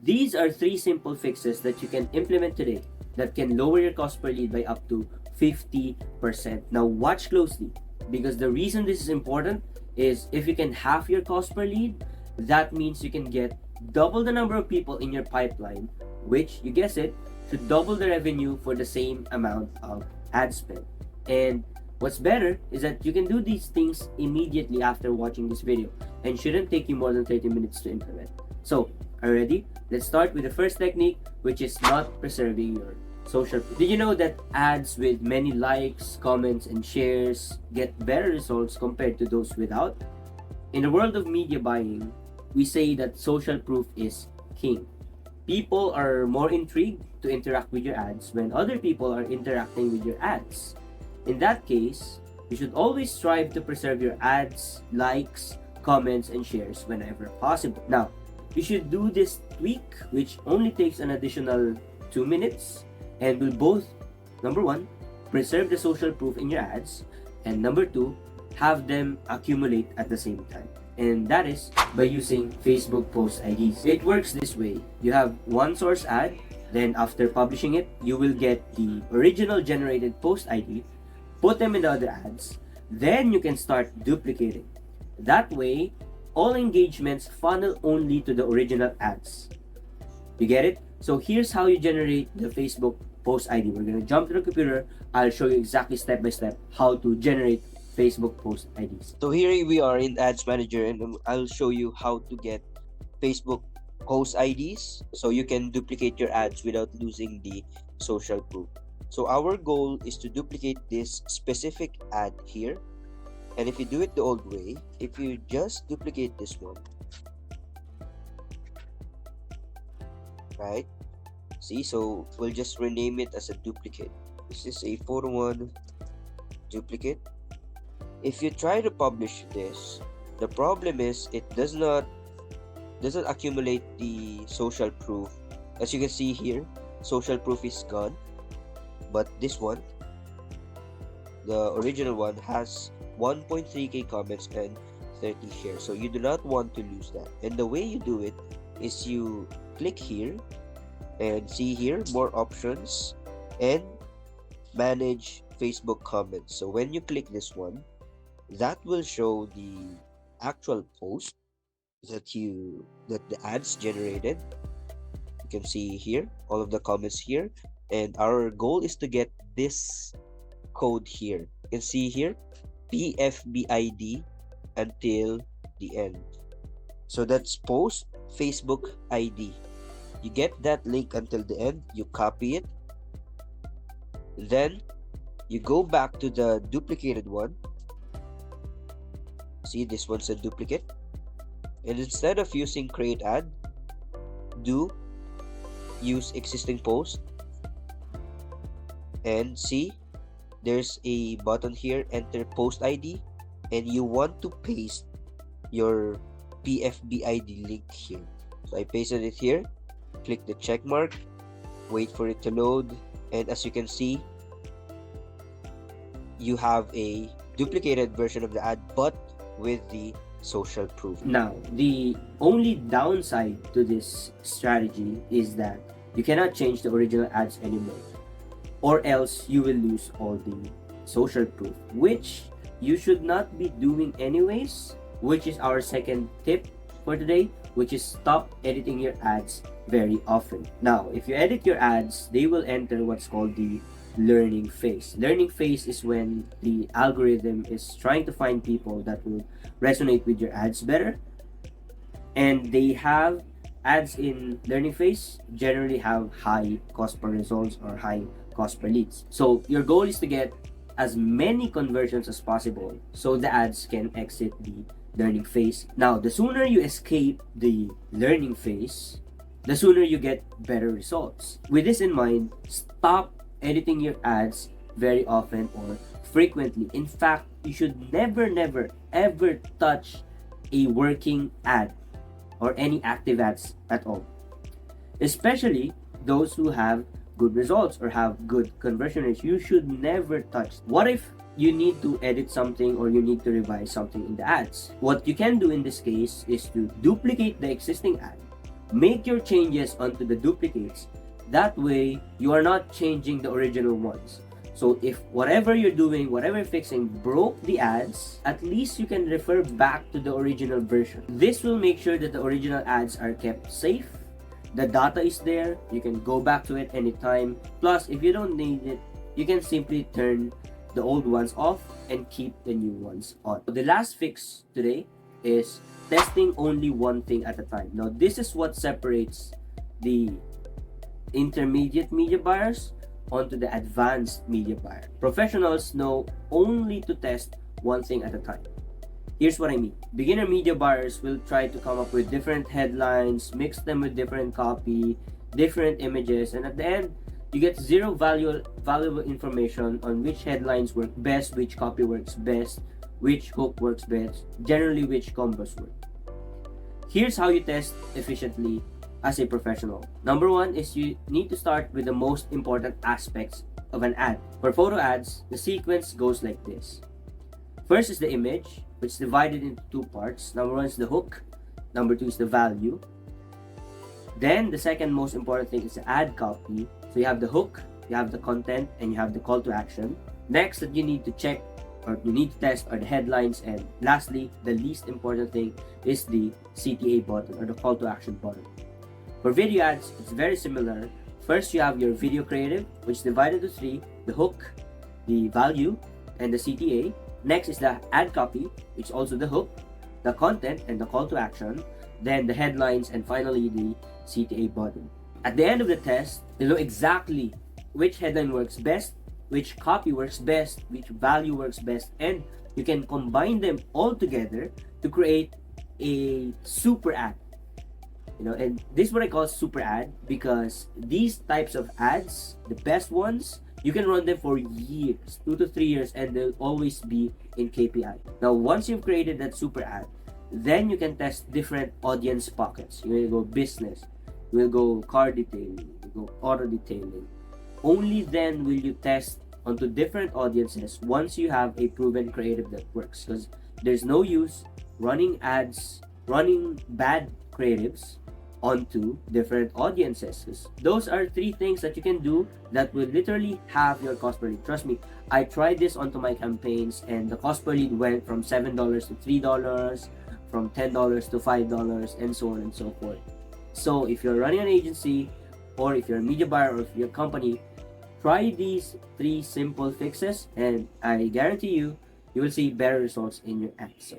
These are 3 simple fixes that you can implement today that can lower your cost per lead by up to 50%. Now watch closely, because the reason this is important is if you can half your cost per lead, that means you can get double the number of people in your pipeline, which, you guess it, should double the revenue for the same amount of ad spend. And what's better is that you can do these things immediately after watching this video and shouldn't take you more than 30 minutes to implement. So, are you ready? Let's start with the first technique, which is not preserving your social proof. Did you know that ads with many likes, comments, and shares get better results compared to those without? In the world of media buying, we say that social proof is king. People are more intrigued to interact with your ads when other people are interacting with your ads. In that case, you should always strive to preserve your ads, likes, comments, and shares whenever possible. Now, you should do this tweak, which only takes an additional 2 minutes and will both, number 1, preserve the social proof in your ads, and number 2, have them accumulate at the same time. And that is by using Facebook post IDs. It works this way. You have one source ad, then after publishing it, you will get the original generated post ID, put them in the other ads, then you can start duplicating. That way, all engagements funnel only to the original ads. You get it? So here's how you generate the Facebook post ID. We're gonna jump to the computer. I'll show you exactly step by step how to generate Facebook post IDs. So here we are in Ads Manager, and I'll show you how to get Facebook post IDs so you can duplicate your ads without losing the social proof. So our goal is to duplicate this specific ad here. And if you do it the old way, if you just duplicate this one, right? See, so we'll just rename it as a duplicate. This is a photo one duplicate. If you try to publish this, the problem is it doesn't accumulate the social proof. As you can see here, social proof is gone, but this one, the original one, has 1.3k comments and 30 shares, so you do not want to lose that. And the way you do it is you click here and see here more options and manage Facebook comments. So when you click this one, that will show the actual post that the ads generated. You can see here all of the comments here, and our goal is to get this code here. You can see here PFBID until the end. So that's post Facebook ID. You get that link until the end, you copy it, then you go back to the duplicated one. See, this one's a duplicate, and instead of using create ad, use existing post, and see there's a button here, enter post ID, and you want to paste your PFBID link here. So I pasted it here, click the check mark, wait for it to load, and as you can see, you have a duplicated version of the ad but with the social proof. Now, the only downside to this strategy is that you cannot change the original ads anymore, or else you will lose all the social proof, which you should not be doing anyways, which is our second tip for today, which is stop editing your ads very often. Now, if you edit your ads, they will enter what's called the learning phase. Learning phase is when the algorithm is trying to find people that will resonate with your ads better, and they have ads in learning phase generally have high cost per results or high cost per leads. So your goal is to get as many conversions as possible so the ads can exit the learning phase. Now, the sooner you escape the learning phase, the sooner you get better results. With this in mind, stop editing your ads very often or frequently. In fact, you should never ever touch a working ad or any active ads at all, especially those who have good results or have good conversion rates. You should never touch. What if you need to edit something or you need to revise something in the ads? What you can do in this case is to duplicate the existing ad, Make your changes onto the duplicates. That way, you are not changing the original ones. So if whatever you're doing, whatever you're fixing broke the ads, at least you can refer back to the original version. This will make sure that the original ads are kept safe. The data is there. You can go back to it anytime. Plus, if you don't need it, you can simply turn the old ones off and keep the new ones on. The last fix today is testing only one thing at a time. Now, this is what separates the intermediate media buyers onto the advanced media buyer. Professionals know only to test one thing at a time. Here's what I mean. Beginner media buyers will try to come up with different headlines, mix them with different copy, different images, and at the end, you get zero valuable information on which headlines work best, which copy works best, which hook works best, generally which combos work. Here's how you test efficiently as a professional. Number one is you need to start with the most important aspects of an ad. For photo ads, the sequence goes like this. First is the image, which is divided into two parts. Number one is the hook. Number two is the value. Then the second most important thing is the ad copy. So you have the hook, you have the content, and you have the call to action. Next that you need to check or you need to test are the headlines, and lastly, the least important thing is the CTA button or the call to action button. For video ads, it's very similar. First, you have your video creative, which is divided into three: the hook, the value, and the CTA. Next is the ad copy, which is also the hook, the content, and the call to action. Then the headlines, and finally the CTA button. At the end of the test, you know exactly which headline works best, which copy works best, which value works best, and you can combine them all together to create a super ad. And this is what I call super ad, because these types of ads, the best ones, you can run them for years, 2 to 3 years, and they'll always be in KPI. Now, once you've created that super ad, then you can test different audience pockets. You will go business, you will go car detailing, you will go auto detailing. Only then will you test onto different audiences once you have a proven creative that works, because there's no use running ads, running bad creatives onto different audiences. Those are 3 things that you can do that will literally have your cost per lead. Trust me, I tried this onto my campaigns, and the cost per lead went from $7 to $3, from $10 to $5, and so on and so forth. So if you're running an agency, or if you're a media buyer, or if you're a company, try these 3 simple fixes, and I guarantee you will see better results in your ads. So